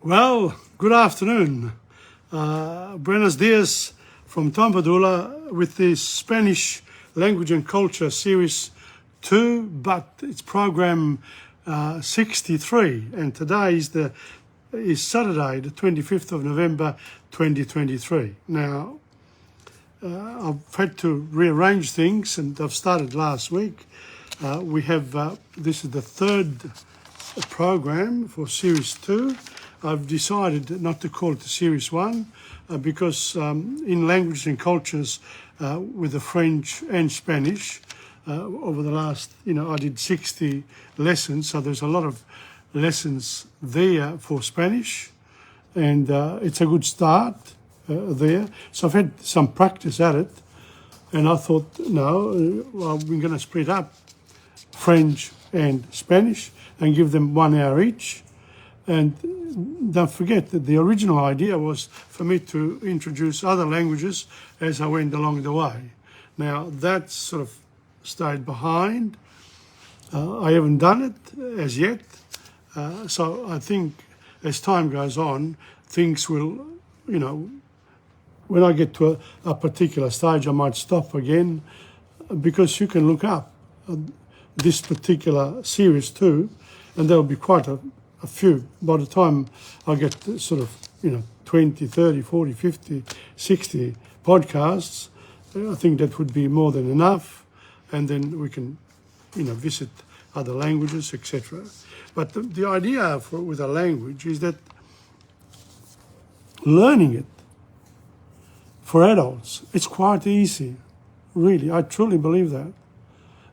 Well, good afternoon. Buenos dias from TomPadula with the Spanish Language and Culture Series 2, but it's program 63, and today is Saturday, the 25th of November 2023. Now, I've had to rearrange things, and I've started last week. This is the third program for Series 2. I've decided not to call it Series 1 because in languages and cultures with the French and Spanish, over the last, I did 60 lessons, so there's a lot of lessons there for Spanish, and it's a good start there. So I've had some practice at it, and I thought, we're going to split up French and Spanish and give them 1 hour each. And don't forget that the original idea was for me to introduce other languages as I went along the way. Now, that sort of stayed behind. I haven't done it as yet. So I think as time goes on, things will, when I get to a particular stage, I might stop again, because you can look up this particular series too, and there'll be quite a few. By the time I get to sort of, 20, 30, 40, 50, 60 podcasts, I think that would be more than enough. And then we can, visit other languages, etc. But the idea with a language is that learning it for adults, it's quite easy, really. I truly believe that.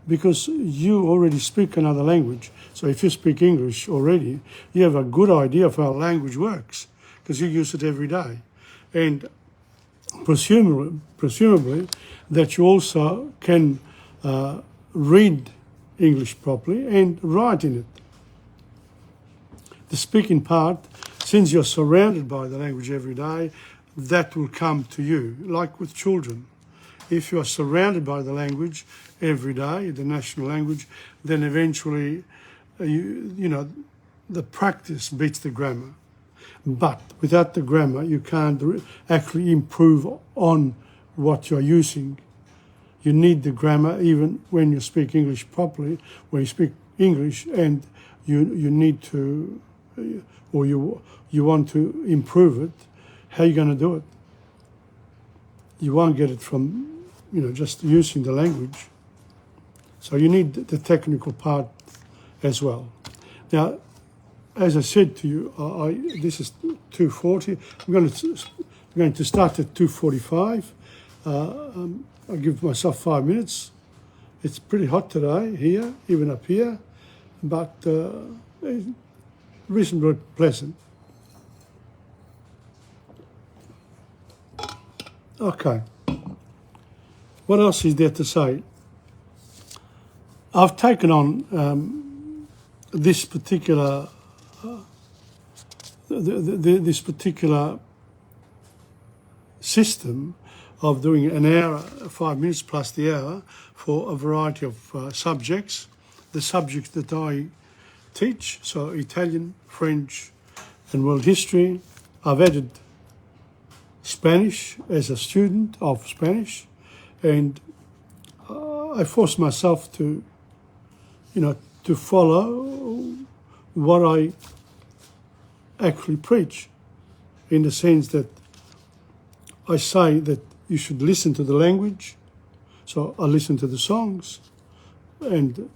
Because you already speak another language. So if you speak English already, you have a good idea of how language works, because you use it every day. And presumably that you also can read English properly and write in it. The speaking part, since you're surrounded by the language every day, that will come to you, like with children. If you are surrounded by the language every day, the national language, then eventually, the practice beats the grammar. But without the grammar, you can't actually improve on what you're using. You need the grammar even when you speak English properly. When you speak English and you need to, or you want to improve it, how are you going to do it? You won't get it from just using the language. So you need the technical part as well. Now, as I said to you, this is 2:40. I'm going to start at 2:45. I'll give myself 5 minutes. It's pretty hot today here, even up here, but reasonably pleasant. Okay. What else is there to say? I've taken on this particular this particular system of doing an hour, 5 minutes plus the hour, for a variety of subjects. The subjects that I teach, so Italian, French, and world history. I've added Spanish as a student of Spanish. And I force myself to, to follow what I actually preach, in the sense that I say that you should listen to the language. So I listen to the songs, and,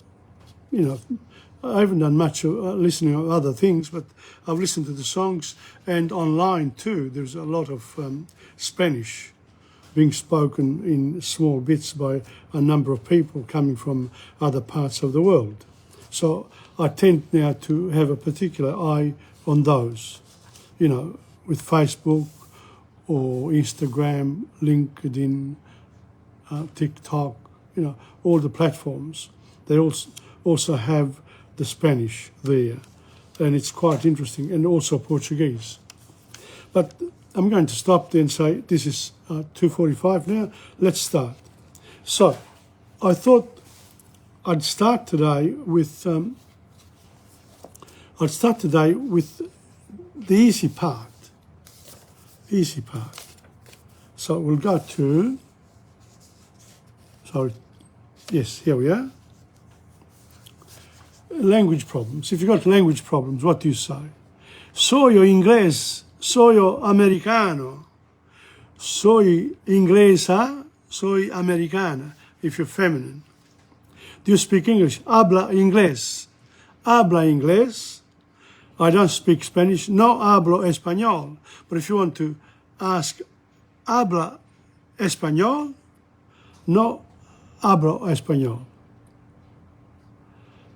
I haven't done much listening of other things, but I've listened to the songs, and online too. There's a lot of Spanish being spoken in small bits by a number of people coming from other parts of the world. So I tend now to have a particular eye on those, with Facebook or Instagram, LinkedIn, TikTok, all the platforms. They also have the Spanish there, and it's quite interesting, and also Portuguese. But I'm going to stop there and say this is 2:45 now. Let's start. So I thought I'd start today with the easy part. Easy part. So we'll go to, sorry, yes, here we are. Language problems. If you've got language problems, what do you say? Soy inglés, soy americano. Soy inglesa, soy americana, if you're feminine. Do you speak English? Habla inglés. Habla inglés. I don't speak Spanish. No hablo español. But if you want to ask, habla español? No hablo español.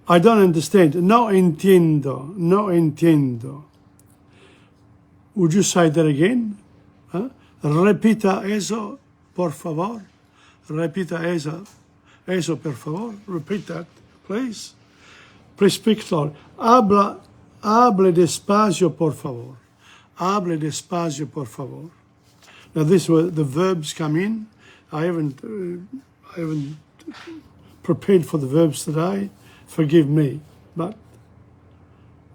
I don't understand. No entiendo. No entiendo. Would you say that again? Huh? Repita eso, por favor. Repita eso. Eso, por favor. Repeat that, please. Please speak slowly. Hable despacio, por favor. Hable despacio, por favor. Now, this is where the verbs come in. I haven't prepared for the verbs today. Forgive me, but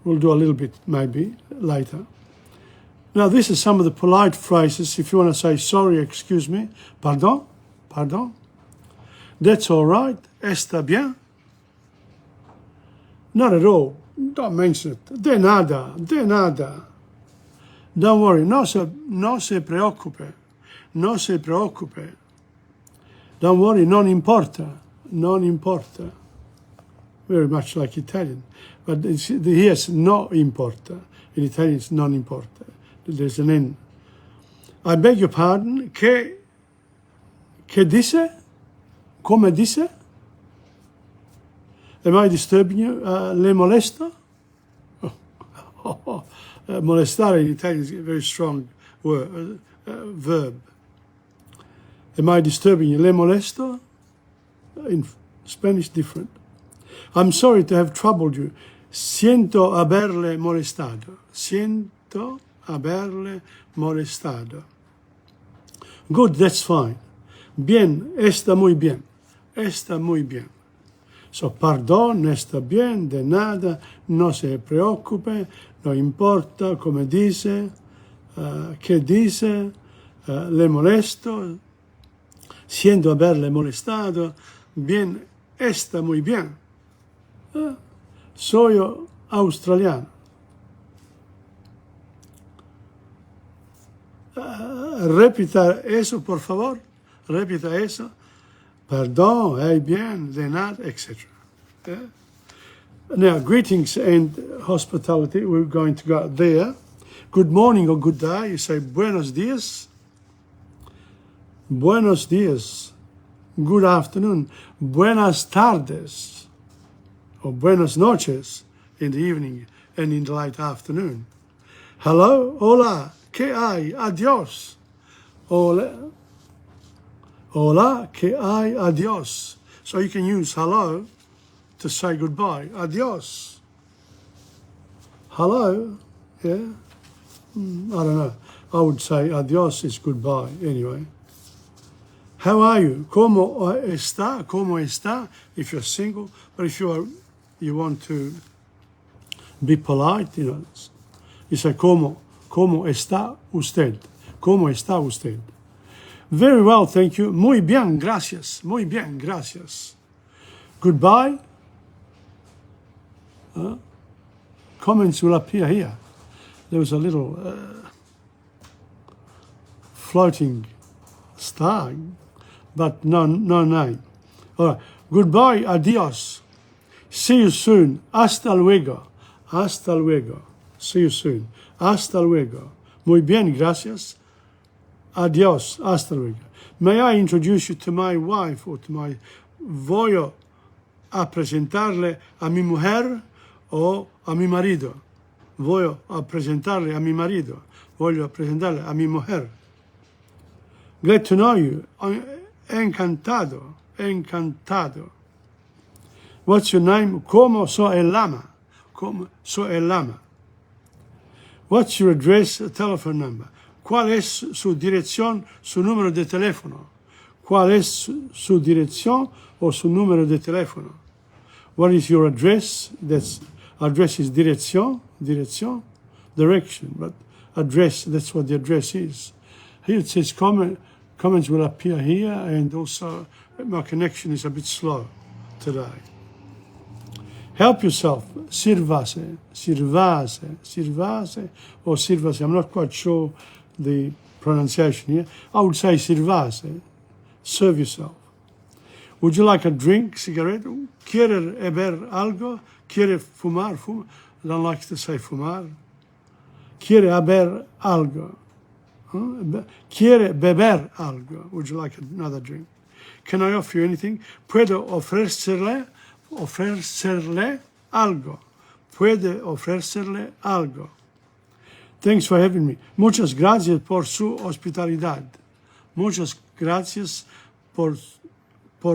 we'll do a little bit maybe later. Now, this is some of the polite phrases. If you want to say sorry, excuse me, pardon, pardon. That's all right. Está bien. Not at all. Don't mention it. De nada, de nada. Don't worry. No se preoccupe. No se preoccupe. Don't worry. Non importa. Non importa. Very much like Italian. But here's no importa. In Italian, it's non importa. There's an N. I beg your pardon. Che dice? Come dice? Am I disturbing you? Le molesto? Molestare in Italian is a very strong word, verb. Am I disturbing you? Le molesto? In Spanish, different. I'm sorry to have troubled you. Siento haberle molestado. Siento haberle molestado. Good, that's fine. Bien, está muy bien. Está muy bien. So, pardon, está bien, de nada, no se preocupe, no importa, come dice, che dice, le molesto, siento haberle molestado, bien, está muy bien. Soy australiano. Repita eso, por favor. Repita eso. Pardon, bien, de nada, etc. Yeah? Now, greetings and hospitality. We're going to go there. Good morning or good day. You say buenos dias. Buenos dias. Good afternoon. Buenas tardes. Or buenas noches in the evening and in the late afternoon. Hello, hola, que hay, adios. Hola, hola, que hay, adios. So you can use hello to say goodbye. Adios. Hello, yeah. I don't know. I would say adios is goodbye anyway. How are you? ¿Cómo está? ¿Cómo está? If you're single, but if you want to be polite, you say ¿Cómo está usted? ¿Cómo está usted? Very well, thank you. Muy bien, gracias. Muy bien, gracias. Goodbye. Comments will appear here. There was a little floating star, but no name. All right. Goodbye, adios. See you soon. Hasta luego. Hasta luego. See you soon. Hasta luego. Muy bien, gracias. Adios. Hasta luego. May I introduce you to my wife or to my... Voy a presentarle a mi mujer o a mi marido. Voy a presentarle a mi marido. Voglio presentarle a mi mujer. Glad to know you. Encantado. Encantado. What's your name? Como soy el lama. Como soy el lama. What's your address, telephone number? ¿Cuál es su dirección, su número de teléfono? ¿Cuál es su dirección o su número de teléfono? What is your address? That's address is dirección. Dirección. direction, but address, that's what the address is. Here it says comments will appear here, and also my connection is a bit slow today. Help yourself, sirvase, sirvase, sirvase, or sirvase. I'm not quite sure the pronunciation here. I would say sirvase, serve yourself. Would you like a drink, cigarette? Quiere beber algo? Quiere fumar? I don't like to say fumar. Quiere beber algo? Quiere beber algo? Would you like another drink? Can I offer you anything? Puedo ofrecerle algo. Puede ofrecerle algo. Thanks for having me. Muchas gracias por su hospitalidad. Muchas gracias por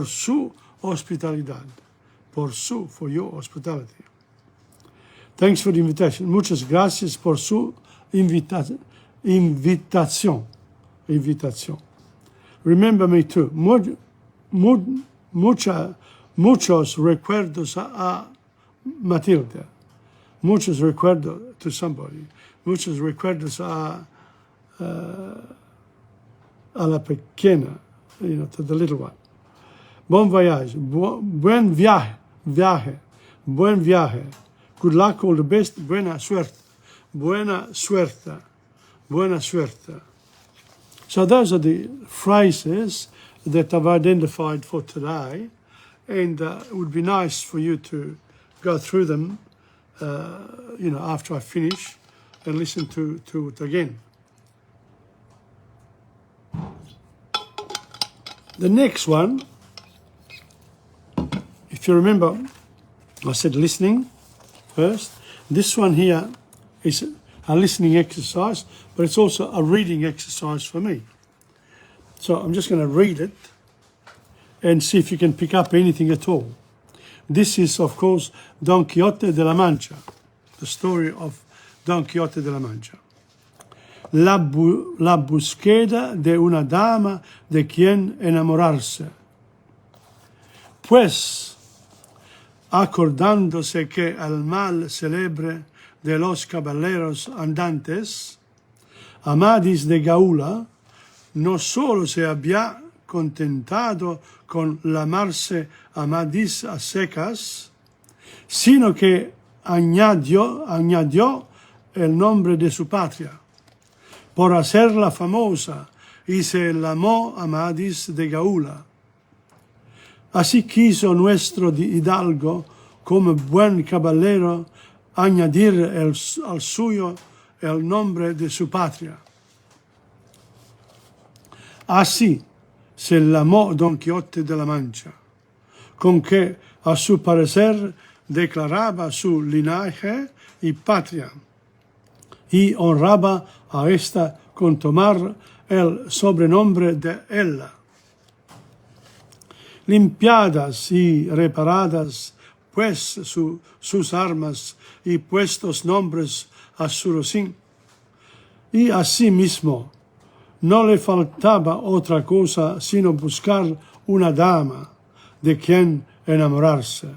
su hospitalidad. For your hospitality. Thanks for the invitation. Muchas gracias por su invitación. Remember me too. Muchos recuerdos a Matilda. Muchos recuerdos to somebody. Muchos recuerdos a la pequeña, to the little one. Bon voyage. Buen viaje. Buen viaje. Good luck, all the best. Buena suerte. Buena suerte. Buena suerte. So those are the phrases that I've identified for today, and it would be nice for you to go through them, after I finish, and listen to it again. The next one, if you remember, I said listening first. This one here is a listening exercise, but it's also a reading exercise for me. So I'm just going to read it and see if you can pick up anything at all. This is, of course, Don Quixote de la Mancha, the story of Don Quixote de la Mancha. La búsqueda de una dama de quien enamorarse. Pues, acordándose que el mal célebre de los caballeros andantes, Amadis de Gaula, no solo se había contentado con lamarse Amadis a secas, sino que añadió el nombre de su patria, por hacerla famosa, y se llamó Amadis de Gaula. Así quiso nuestro hidalgo, como buen caballero, añadir al suyo el nombre de su patria. Así se llamó Don Quijote de la Mancha, con que a su parecer declaraba su linaje y patria, y honraba a esta con tomar el sobrenombre de ella. Limpiadas y reparadas pues sus armas y puestos nombres a su rocín, y asimismo no le faltaba otra cosa sino buscar una dama de quien enamorarse,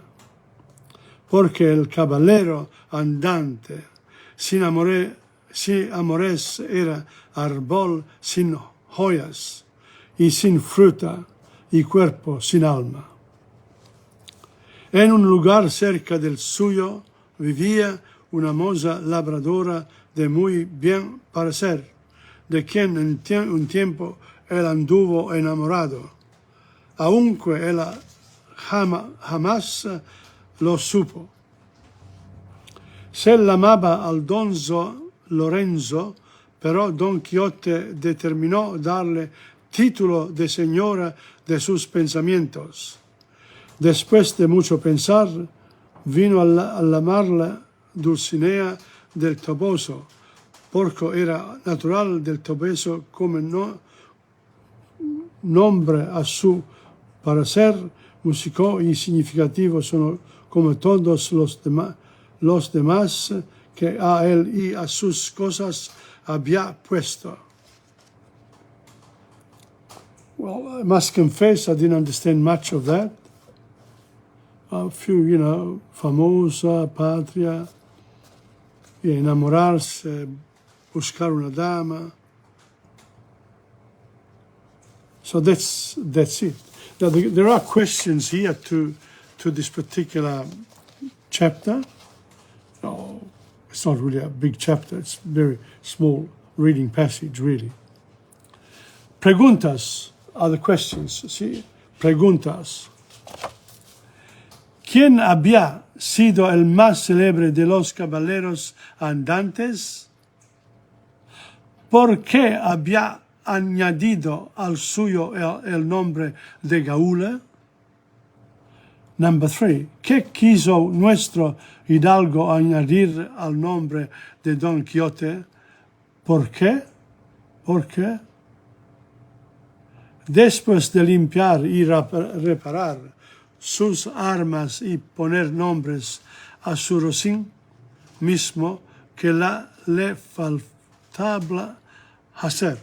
porque el caballero andante sin amores era árbol sin joyas y sin fruta y cuerpo sin alma. En un lugar cerca del suyo vivía una moza labradora de muy bien parecer, de quien en un tiempo él anduvo enamorado, aunque él jamás lo supo. Se llamaba Aldonzo Lorenzo, pero Don Quijote determinó darle título de señora de sus pensamientos. Después de mucho pensar, vino a llamarla Dulcinea del Toboso, porque era natural del Toboso como nombre a su parecer músico y significativo son como todos los demás que a él y a sus cosas había puesto. Well, I must confess I didn't understand much of that. A few, famosa, patria. enamorarse, buscar una dama. So that's it. Now there are questions here to this particular chapter. Oh, it's not really a big chapter, it's a very small reading passage, really. Preguntas are the questions, see? Preguntas. ¿Quién había sido el más célebre de los caballeros andantes? ¿Por qué había añadido al suyo el nombre de Gaula? Number 3. ¿Qué quiso nuestro hidalgo añadir al nombre de Don Quijote? ¿Por qué? ¿Por qué? Después de limpiar y reparar sus armas y poner nombres a su rocín mismo que le faltaba hacer.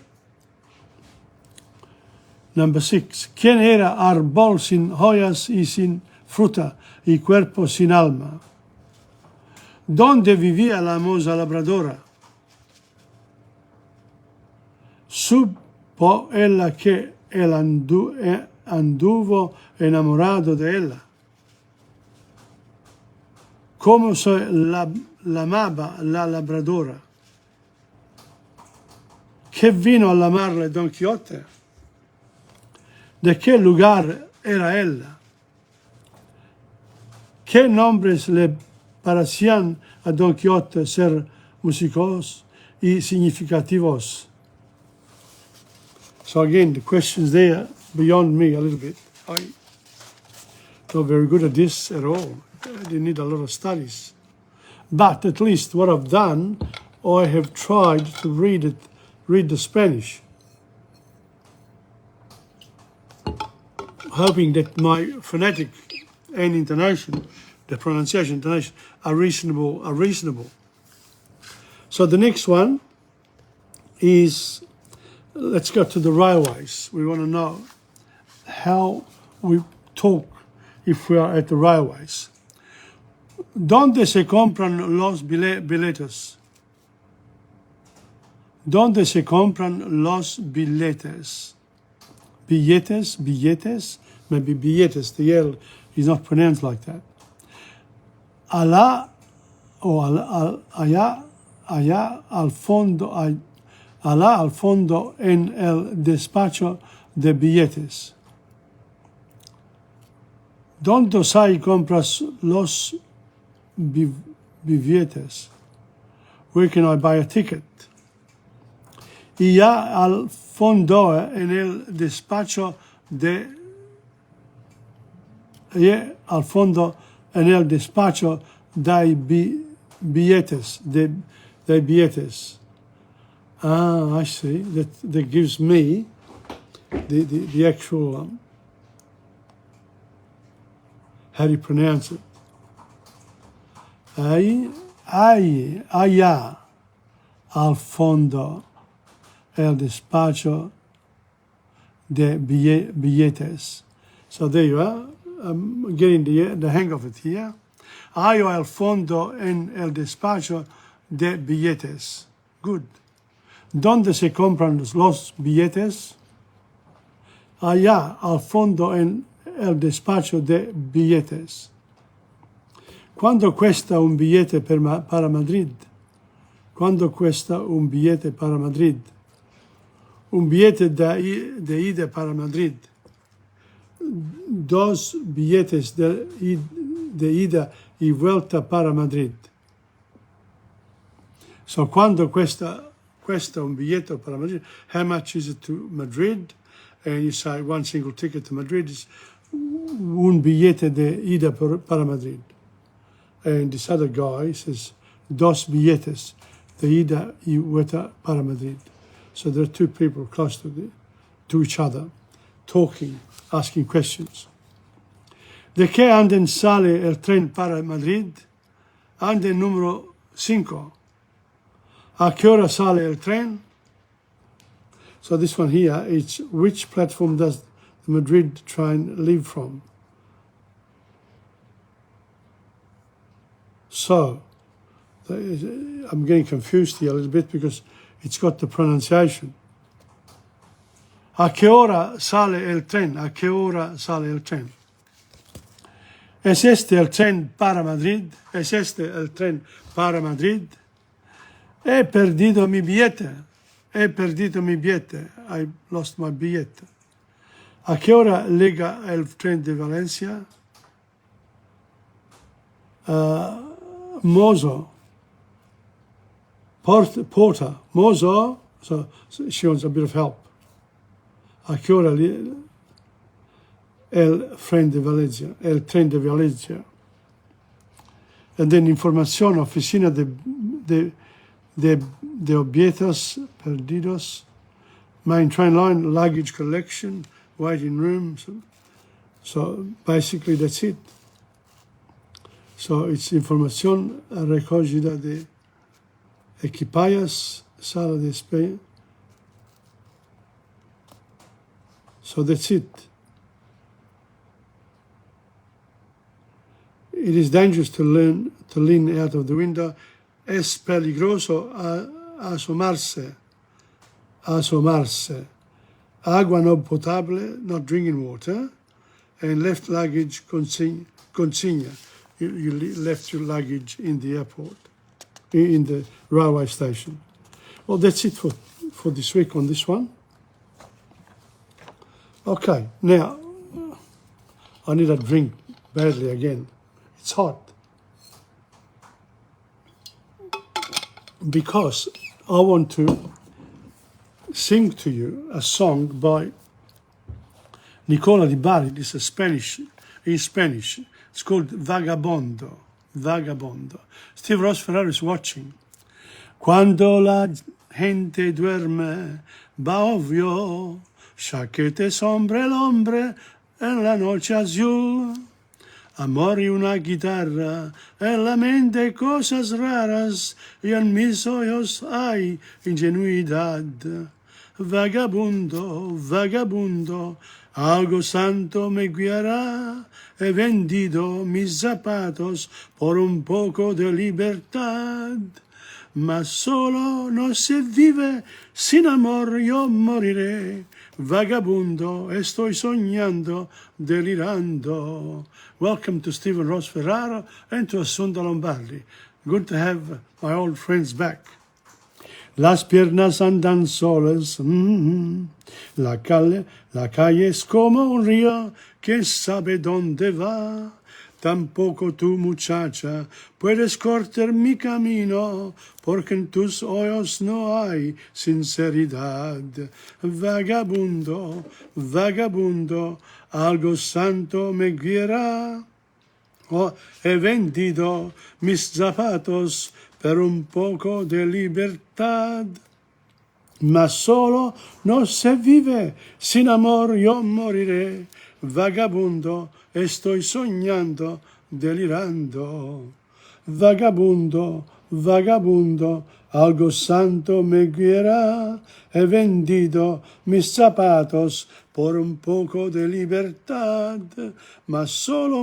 Number 6. ¿Quién era árbol sin hojas y sin fruta y cuerpo sin alma? ¿Dónde vivía la moza labradora? Supo ella que él anduvo enamorado de ella. ¿Cómo se llamaba la labradora? ¿Qué vino a llamarle Don Quijote? ¿De qué lugar era ella? ¿Qué nombres le parecían a Don Quijote ser músicos y significativos? So again, the questions there beyond me a little bit. I'm not very good at this at all. They need a lot of studies. But at least what I've done, I have tried to read the Spanish, hoping that my phonetic and intonation, the pronunciation, intonation, are reasonable. So the next one is, let's go to the railways. We want to know how we talk if we are at the railways. ¿Dónde se compran los billetes? ¿Dónde se compran los billetes? Billetes, maybe billetes. The L is not pronounced like that. Allá al fondo en el despacho de billetes. ¿Dónde se compras los billetes? Where can I buy a ticket? Y ya al fondo en el despacho de billetes. Ah, I see. That gives me the actual, how do you pronounce it? Allá al fondo el despacho de billetes. So there you are. I'm getting the hang of it here. Allá al fondo en el despacho de billetes. Good. ¿Dónde se compran los billetes? Allá al fondo en el despacho de billetes. ¿Cuánto cuesta un billete para Madrid? ¿Cuánto cuesta un billete para Madrid? Un billete de ida para Madrid. 2 billetes de ida y vuelta para Madrid. So, ¿cuánto cuesta un billete para Madrid? How much is it to Madrid? And you say one single ticket to Madrid is un billete de ida para Madrid. And this other guy says 2 billetes de ida y vuelta para Madrid. So there are 2 people close to each other, talking, asking questions. ¿De qué anden sale el tren para Madrid? Anden número 5. ¿A qué hora sale el tren? So this one here, it's which platform does the Madrid train leave from? So, I'm getting confused here a little bit because it's got the pronunciation. A che ora sale el tren? A che ora sale el tren? ¿Es este el tren para Madrid? ¿Es este el tren para Madrid? He perdido mi billete. He perdido mi billete. I lost my billete. ¿A qué hora llega el tren de Valencia? Mozo. Porter. Mozo. So she wants a bit of help. ¿A qué hora el tren de Valencia? El tren de Valencia. And then información, oficina de objetos perdidos, main train line, luggage collection, waiting rooms. So basically that's it. So it's información, recogida de equipallas, sala de espera. So that's it. It is dangerous to lean out of the window. Es peligroso asomarse. Agua no potable, not drinking water. And left luggage consigna. You left your luggage in the airport, in the railway station. Well, that's it for this week on this one. Okay, now, I need a drink badly again. It's hot. Because I want to sing to you a song by Nicola Di Bari. It's in Spanish. It's called Vagabondo. Vagabondo. Steve Ross Ferraro is watching. Cuando la gente duerme, va ovvio, chaquete sobre el hombre en la noche azul. Amor y una guitarra, en la mente cosas raras, y en mis ojos hay ingenuidad. Vagabundo, vagabundo, algo santo me guiará. He vendido mis zapatos por un poco de libertad. Mas solo no se vive, sin amor yo moriré. Vagabundo, estoy soñando, delirando. Welcome to Stephen Ross Ferraro and to Assunta Lombardi. Good to have my old friends back. Las piernas andan solas, la calle es como un río, ¿quién sabe dónde va? Tampoco tú, muchacha, puedes cortar mi camino, porque en tus ojos no hay sinceridad. Vagabundo, vagabundo, algo santo me guiará. Oh, he vendido mis zapatos per un poco de libertad. Mas solo no se vive, sin amor yo moriré. Vagabundo, estoy soñando, delirando. Vagabundo, vagabundo, algo santo me guiará. He vendido mis zapatos por un poco de libertad. Mas solo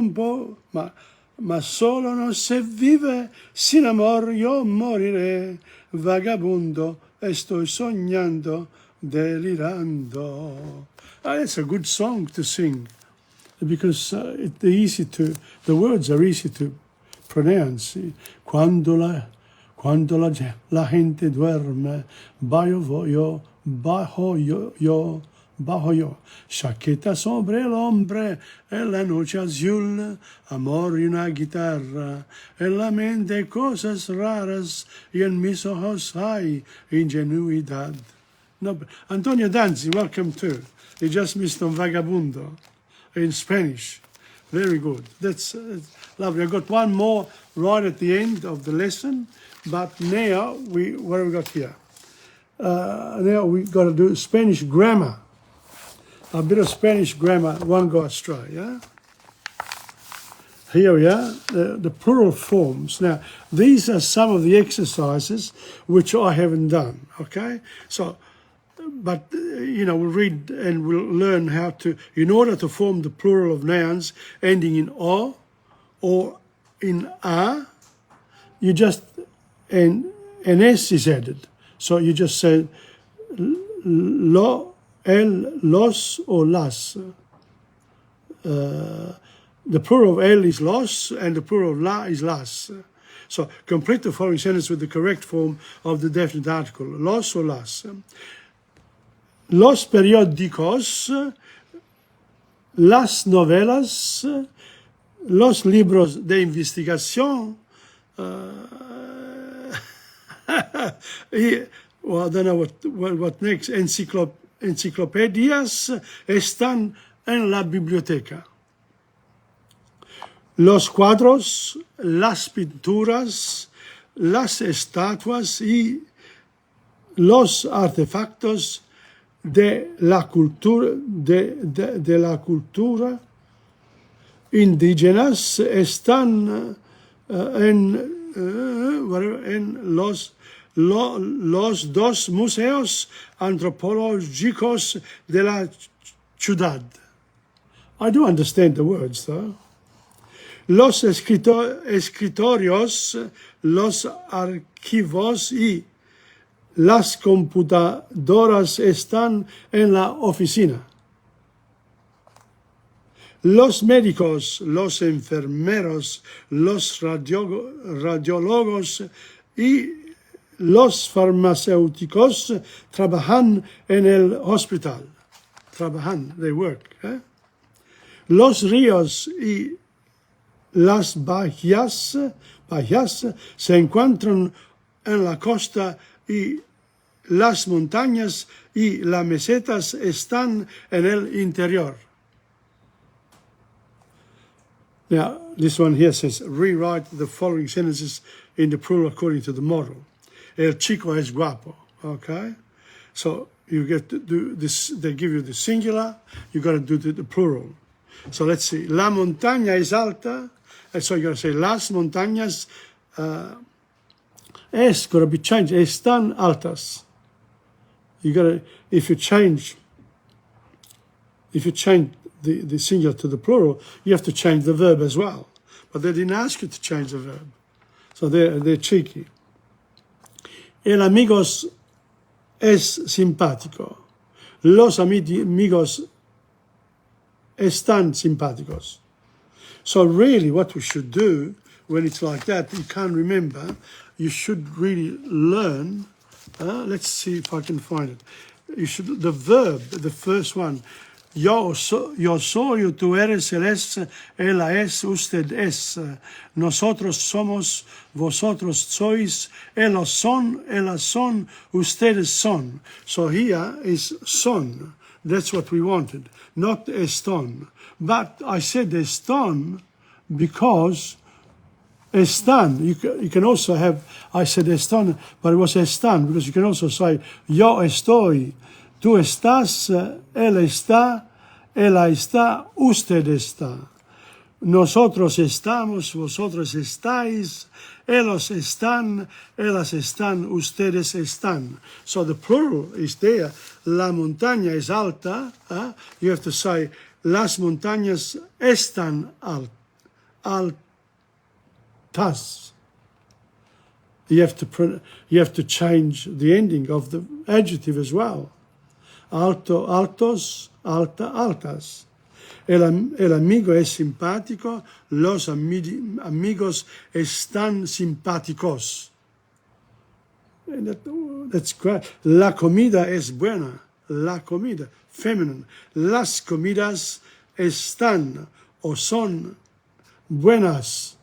no se vive, sin amor yo moriré. Vagabundo, estoy soñando, delirando. It's a good song to sing because the words are easy to pronounce. Cuando la gente duerme, bajo yo, chaqueta sobre el hombre, en la noche azul, amor y una guitarra, en la mente cosas raras, y en mis ojos hay ingenuidad. No, Antonio Danzi, welcome too. You just missed on Vagabundo in Spanish. Very good. That's lovely. I got one more right at the end of the lesson, but now what have we got here? Now we've got to do Spanish grammar. A bit of Spanish grammar, one go astray, yeah? Here we are, the plural forms. Now, these are some of the exercises which I haven't done, okay? So, but, we'll read and we'll learn how to, in order to form the plural of nouns ending in O or in A, you just an S is added. So you just say lo, el, los, or las. The plural of el is los, and the plural of la is las. So complete the following sentence with the correct form of the definite article, los or las. Los periódicos, las novelas, los libros de investigación, well, I don't know what next, enciclopedias están en la biblioteca. Los cuadros, las pinturas, las estatuas y los artefactos de la cultura, de la cultura indígenas están en los dos museos antropológicos de la ciudad. I do understand the words, though. Los escritorios, los archivos y las computadoras están en la oficina. Los médicos, los enfermeros, los radiólogos y los farmacéuticos trabajan en el hospital. Trabajan, they work. Los ríos y las bahías se encuentran en la costa y las montañas y las mesetas están en el interior. Now, this one here says, rewrite the following sentences in the plural according to the model. El chico es guapo, okay? So you get to do this, they give you the singular, you got to do the plural. So let's see, la montaña es alta, and so you're going to say las montañas es going to be changed, están altas. You got to, if you change the singular to the plural, you have to change the verb as well. But they didn't ask you to change the verb. So they're cheeky. El amigos es simpático. Los amigos están simpáticos. So really what we should do when it's like that, you can't remember, you should really learn. Let's see if I can find it. You should, the verb, the first one, yo soy, tú eres, él es, ella es, usted es, nosotros somos, vosotros sois, ellos son, ustedes son. So here is son. That's what we wanted, not están. But I said están because están, you can also have, I said están, but it was están, because you can also say, yo estoy, tú estás, él está, ella está, usted está. Nosotros estamos, vosotros estáis, ellos están, ellas están, ustedes están. So the plural is there. La montaña es alta. You have to say, las montañas están altas. You have to change the ending of the adjective as well. Alto, altos, alta, altas. El amigo es simpático, los amigos están simpáticos. That's great. La comida es buena. La comida, feminine. Las comidas están o son buenas.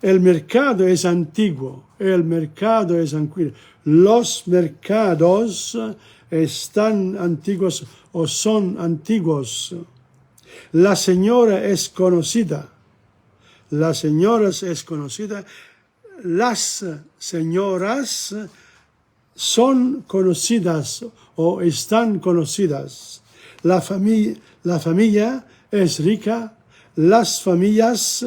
El mercado es antiguo. El mercado es antiguo. Los mercados están antiguos o son antiguos. La señora es conocida. La señora es conocida. Las señoras son conocidas o están conocidas. La familia es rica. Las familias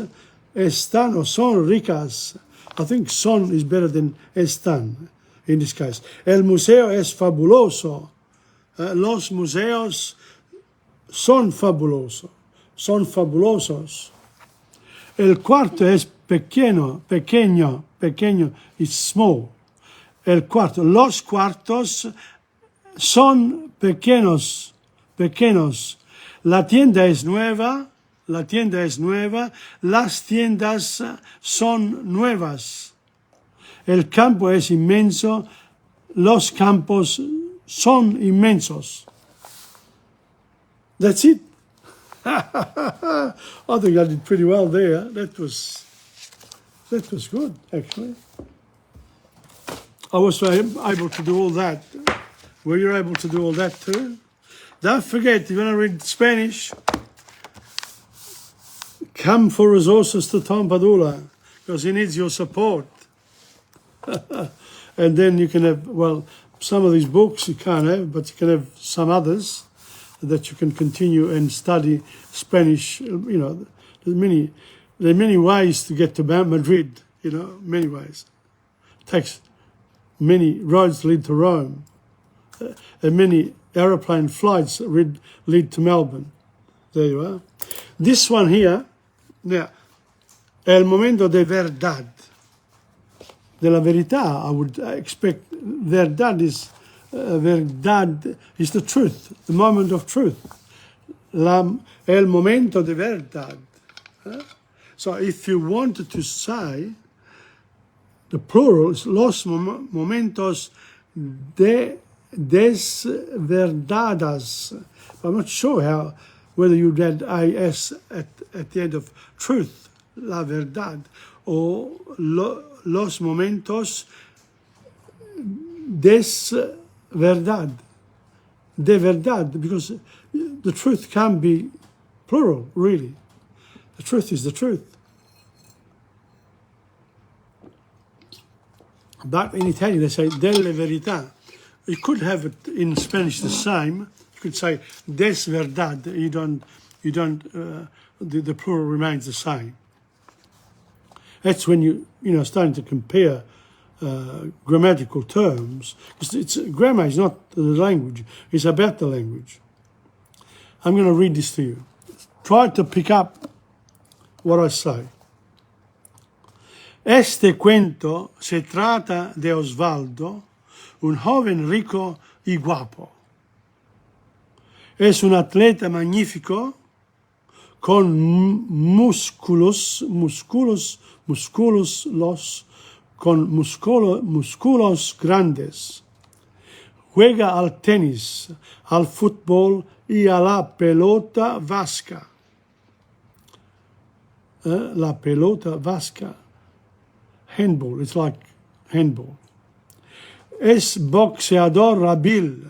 están o son ricas. I think son is better than están in this case. El museo es fabuloso. Los museos son fabulosos. El cuarto es pequeño. pequeño is small. El cuarto, los cuartos son pequeños. La tienda es nueva. Las tiendas son nuevas. El campo es inmenso. Los campos son inmensos. That's it. I think I did pretty well there. That was good, actually. I was able to do all that. Were you able to do all that too? Don't forget, if you want to read Spanish, come for resources to Tom Padula, because he needs your support. And then you can have, well, some of these books you can't have, but you can have some others that you can continue and study Spanish. You know, there are many ways to get to Madrid, you know, many ways. It takes many roads lead to Rome, and many aeroplane flights lead to Melbourne. There you are. This one here, now, el momento de verdad. De la verità, I would expect verdad is the truth, the moment of truth. El momento de verdad. So if you wanted to say, the plural is los momentos de desverdades. I'm not sure whether you'd add is at the end of truth, la verdad, or los momentos de verdad, because the truth can be plural, really. The truth is the truth. But in Italian they say delle verità. You could have it in Spanish the same. You could say des verdad. The plural remains the same. That's when you starting to compare grammatical terms. Grammar is not the language, it's about the language. I'm going to read this to you. Try to pick up what I say. Este cuento se trata de Osvaldo, un joven rico y guapo. Es un atleta magnífico con músculos grandes. Juega al tenis, al fútbol y a la pelota vasca. La pelota vasca. Handball, it's like handball. Es boxeador hábil,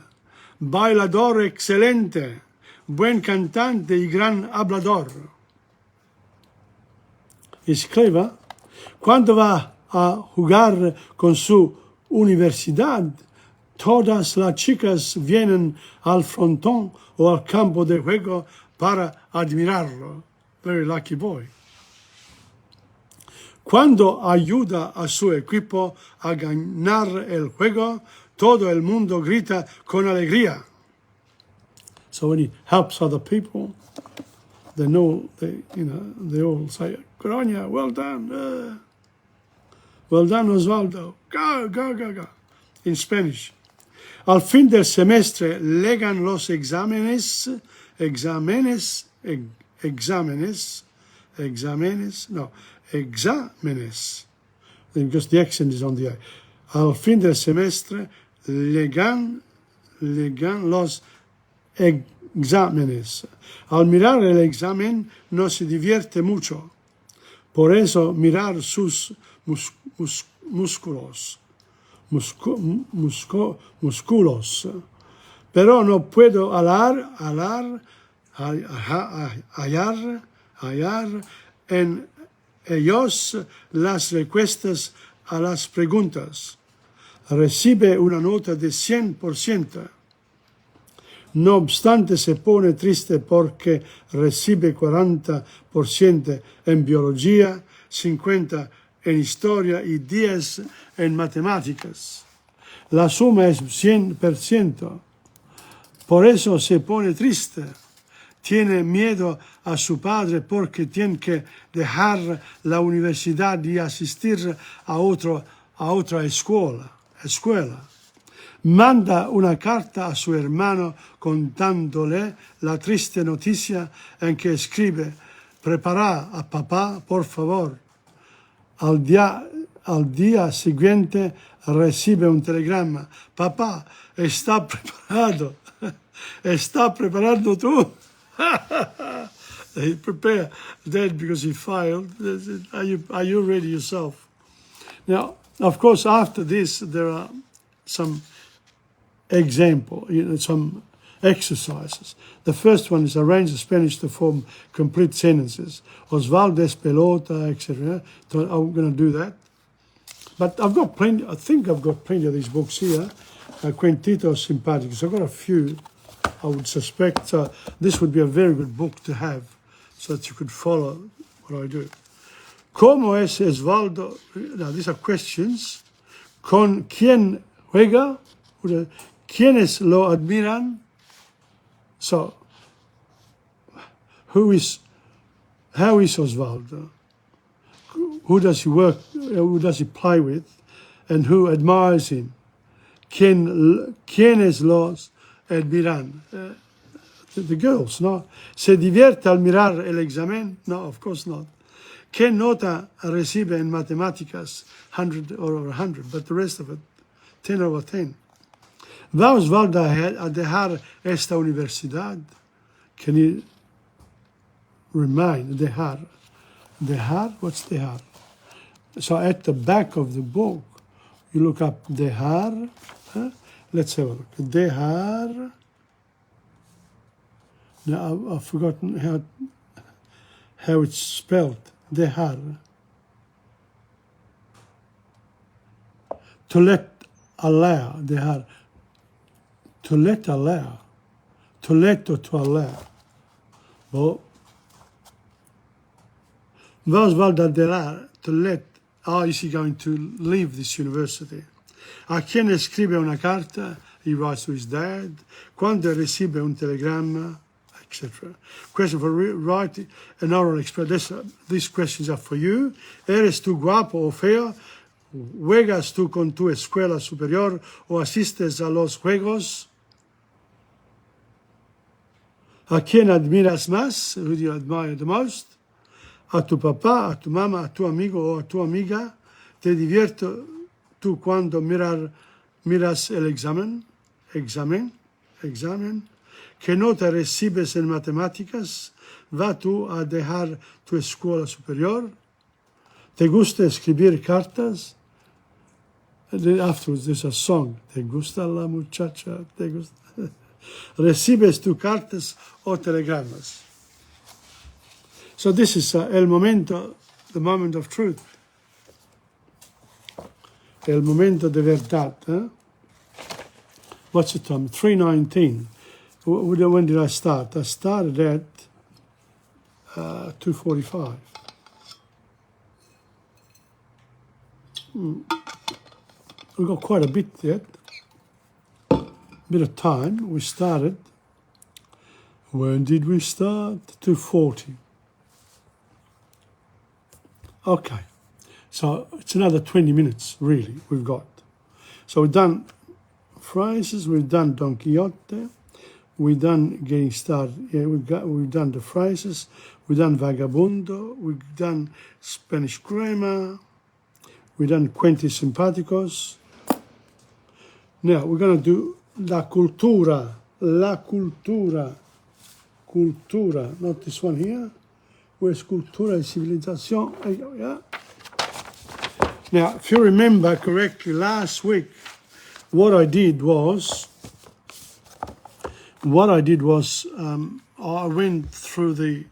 bailador excelente, buen cantante y gran hablador. Es clever. Cuando va a jugar con su universidad, todas las chicas vienen al frontón o al campo de juego para admirarlo. Very lucky boy. Cuando ayuda a su equipo a ganar el juego, todo el mundo grita con alegría. So when he helps other people, they all say, "Good on you, well done. Well done, Osvaldo. Go, go, go, go." In Spanish. Al fin del semestre legan los exámenes, because the accent is on the I. Al fin del semestre legan los exámenes. Al mirar el examen no se divierte mucho. Por eso mirar sus músculos. Pero no puedo hallar en ellos las respuestas a las preguntas. Recibe una nota de 100%. No obstante, se pone triste porque recibe 40% en biología, 50% en historia y 10% en matemáticas. La suma es 100%. Por eso se pone triste. tiene miedo a su padre porque tiene que dejar la universidad y asistir a otra escuela. Manda una carta a su hermano contándole la triste noticia en que escribe: prepara a papá, por favor. Al día siguiente recibe un telegrama: papá, está preparado. Está preparando tú. He prepared that because he failed. Are you ready yourself? Now, of course, after this, there are some some exercises. The first one is arrange the Spanish to form complete sentences. Osvaldo es pelota, etc. So I'm going to do that. But I've got plenty, I think I've got plenty of these books here. Cuentitos Simpáticos. I've got a few, I would suspect. This would be a very good book to have so that you could follow what I do. ¿Cómo es Osvaldo? Now, these are questions. ¿Con quién juega? ¿Quiénes lo admiran? So, how is Osvaldo? Who does he work, who does he play with? And who admires him? ¿Quiénes los admiran? The girls, no? ¿Se divierte al mirar el examen? No, of course not. ¿Qué nota recibe en matemáticas? 100 over 100, but the rest of it, 10 over 10. ¿Va Osvaldo a dejar esta universidad? Can you remind? Dejar. Dejar? What's dejar? So at the back of the book, you look up dejar. Huh? Let's have a look. Dejar. Now I've forgotten how it's spelled. Dejar. To let allow. Dejar. To let allow. To let or to allow. Well, Osvaldo dejar. To let. Is he going to leave this university? ¿A quién escribe una carta? He writes to his dad. ¿Cuándo recibe un telegramma? Etc. Question for writing an oral expression. These questions are for you. ¿Eres tú guapo o feo? ¿Juegas tú con tu escuela superior o asistes a los juegos? ¿A quién admiras más? Who do you admire the most? ¿A tu papá, a tu mamá, a tu amigo o a tu amiga? ¿Te diviertes tú cuando miras el examen? ¿Qué nota recibes en matemáticas? ¿Va tú a dejar tu escuela superior? ¿Te gusta escribir cartas? Afterwards there's a song. ¿Te gusta la muchacha? ¿Te gusta? ¿Recibes tú cartas o telegramas? So this is the moment of truth. El momento de verdad. What's the time? 3:19. When did I start? I started at 2:45. We've got quite a bit yet. Bit of time. We started. When did we start? 2:40. Okay. So it's another 20 minutes, really, we've got. So we've done phrases, we've done Don Quixote, we've done getting started. Yeah, we've done the phrases, we've done Vagabundo, we've done Spanish grammar, we've done Cuentos Simpáticos. Now we're going to do la cultura, not this one here. Where's cultura y civilización? Yeah. Now, if you remember correctly, last week, what I did was I went through the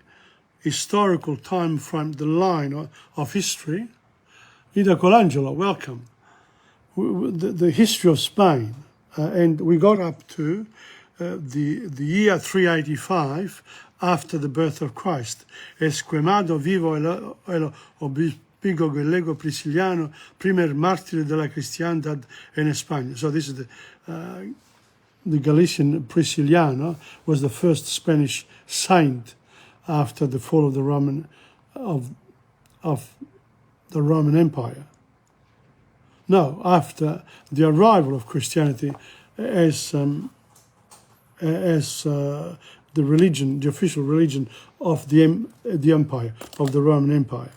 historical time frame, the line of history. Ida Colangelo, welcome. The history of Spain. And we got up to the year 385 after the birth of Christ. Es quemado vivo el obispo gallego prisciliano, primer mártir de la cristiandad en España. So this is the Galician Prisciliano was the first Spanish saint after the fall of the Roman Empire. No, after the arrival of Christianity as the religion, the official religion of the empire, of the Roman Empire,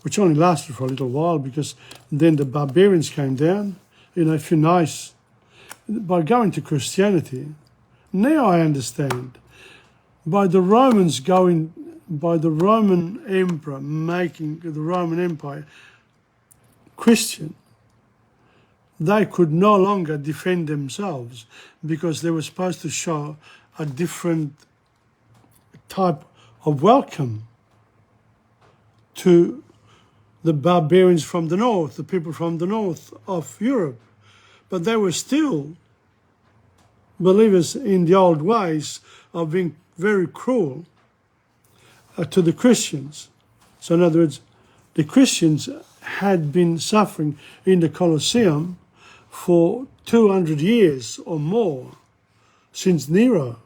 which only lasted for a little while because then the barbarians came down. You know, if you're nice, by going to Christianity, now I understand, by the Roman emperor making the Roman Empire Christian, they could no longer defend themselves because they were supposed to show a different type of welcome to the barbarians from the north, the people from the north of Europe. But they were still believers in the old ways of being very cruel to the Christians. So in other words, the Christians had been suffering in the Colosseum for 200 years or more since Nero.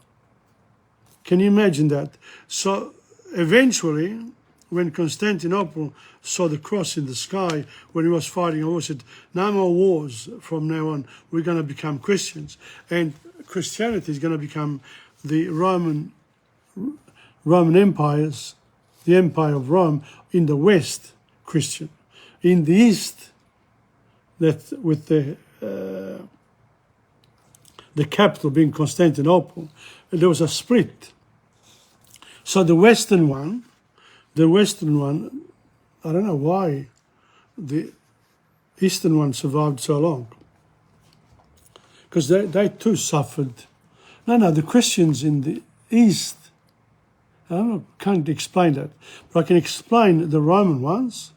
Can you imagine that? So eventually, when Constantinople saw the cross in the sky, when he was fighting a war, said, no more wars from now on, we're going to become Christians. And Christianity is going to become the Roman Empire's, the Empire of Rome in the West, Christian. In the East, that with the capital being Constantinople, there was a split. So the Western one, I don't know why the Eastern one survived so long. Because they too suffered. No, the Christians in the East, can't explain that. But I can explain the Roman ones,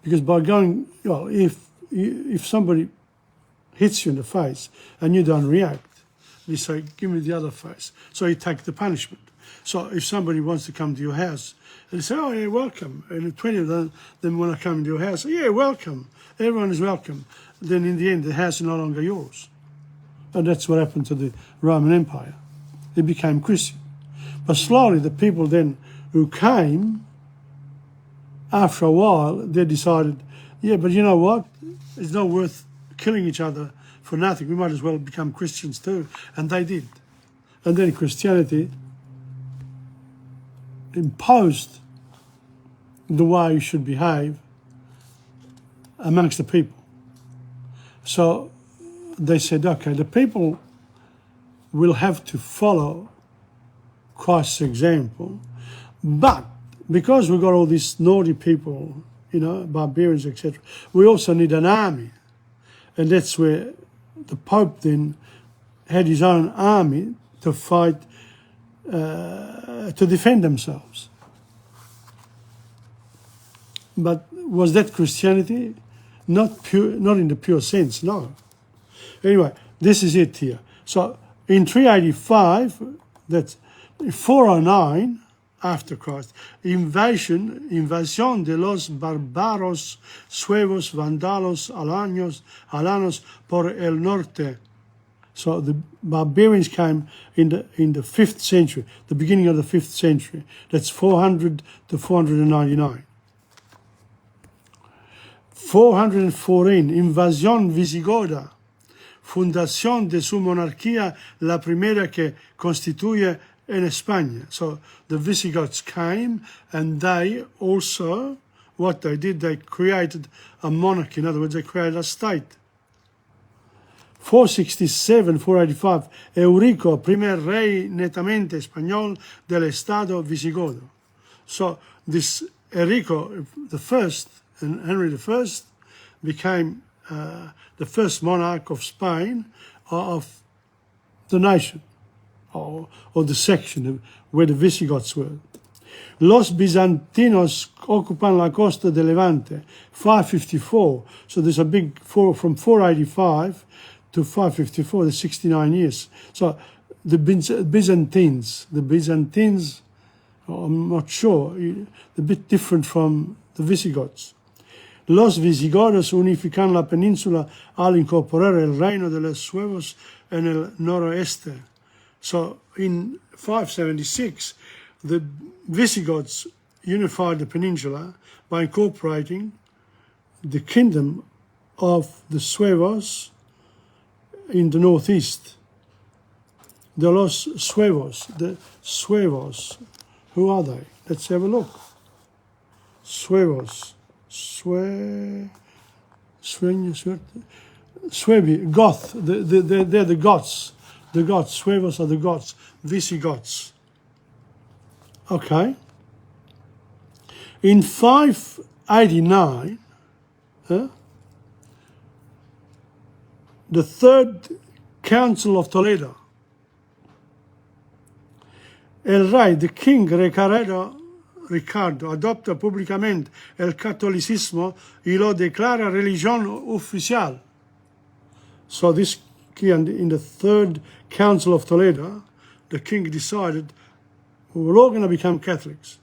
because by going, well, if somebody hits you in the face and you don't react, you say, give me the other face. So you take the punishment. So if somebody wants to come to your house, they say, oh, yeah, welcome. And 20 of them want to come to your house, yeah, welcome. Everyone is welcome. Then in the end, the house is no longer yours. And that's what happened to the Roman Empire. It became Christian. But slowly, the people then who came, after a while, they decided, yeah, but you know what? It's not worth killing each other for nothing. We might as well become Christians too. And they did. And then Christianity imposed the way you should behave amongst the people. So they said, okay, the people will have to follow Christ's example, but because we've got all these naughty people, barbarians, etc., we also need an army. And that's where the Pope then had his own army to fight, to defend themselves. But was that Christianity? Not in the pure sense, no. Anyway, this is it here. So in 385, that's 409 after Christ, invasion de los barbaros, suevos, vandalos, alanos por el norte. So the barbarians came in the 5th century, the beginning of the 5th century. That's 400 to 499. 414, invasión visigoda, fundación de su monarquía, la primera que constituye en España. So the Visigoths came, and they also, what they did, they created a monarchy. In other words, they created a state. 467, 485, Eurico, primer rey netamente español del estado visigodo. So this Eurico the first, and Henry I, became the first monarch of Spain, of the nation, or the section where the Visigoths were. Los Bizantinos ocupan la costa de Levante, 554. So there's a big from 485 to 554, the 69 years. So the Byzantines, I'm not sure, a bit different from the Visigoths. Los visigodos unifican la península al incorporar el reino de los suevos en el noroeste. So in 576, the Visigoths unified the peninsula by incorporating the kingdom of the Suevos in the northeast. The Los Suevos, the Suevos, who are they? Let's have a look. Suevos, Suebi, Goth, they're the Goths. The Goths, Suevos are the Goths, Visigoths. Okay. In 589, the Third Council of Toledo, el rey, the king Ricardo adopta públicamente el catolicismo y lo declara religión oficial. So this in the Third Council of Toledo, the king decided we're all going to become Catholics.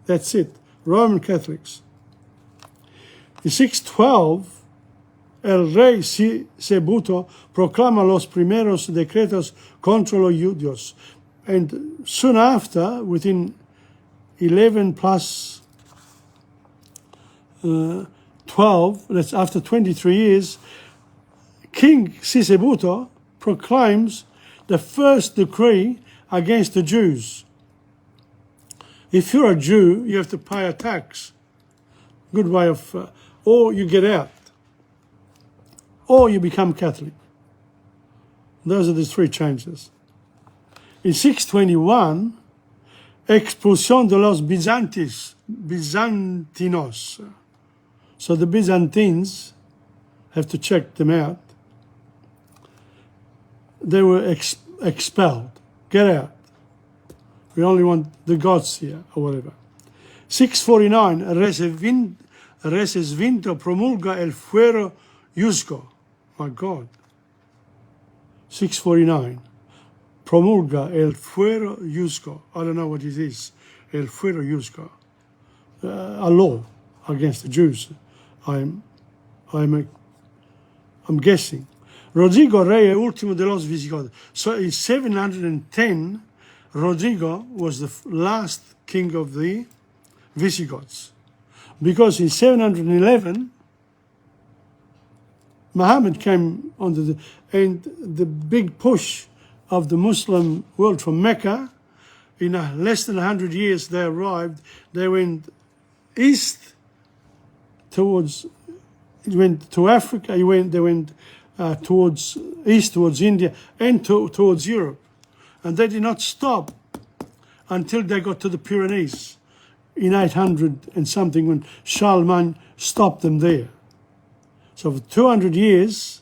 That's it, Roman Catholics. In 612, el rey Sisebuto proclama los primeros decretos contra los judíos. And soon after, within 11 plus 12, that's after 23 years, King Sisebuto proclaims the first decree against the Jews. If you're a Jew, you have to pay a tax. Good way of, or you get out, or you become Catholic. Those are the three changes. In 621, expulsión de los Byzantinos. So the Byzantines, have to check them out. They were expelled. Get out. We only want the gods here, or whatever. 649, Recesvinto promulga el fuero juzgo. My God. 649. Promulga el fuero juzgo. I don't know what it is. El fuero juzgo. A law against the Jews. I'm guessing. Rodrigo, rey último de los Visigodos. So in 710, Rodrigo was the last king of the Visigoths. Because in 711, Muhammad came onto and the big push of the Muslim world from Mecca, in less than 100 years they arrived, they went east towards, went to Africa, they went towards east, towards India, and towards Europe. And they did not stop until they got to the Pyrenees in 800 and something, when Charlemagne stopped them there. So for 200 years,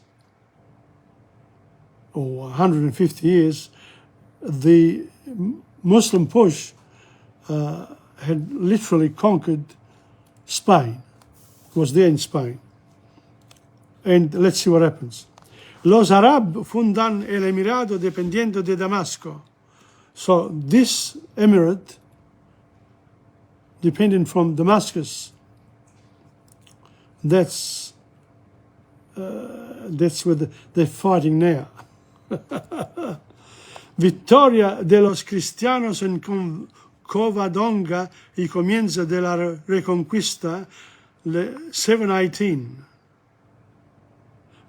or 150 years, the Muslim push had literally conquered Spain, was there in Spain. And let's see what happens. Los Arab fundan el Emirado dependiendo de Damasco. So this emirate, dependent from Damascus, that's where they're fighting now. Victoria de los cristianos en Covadonga y comienza de la Reconquista, 718.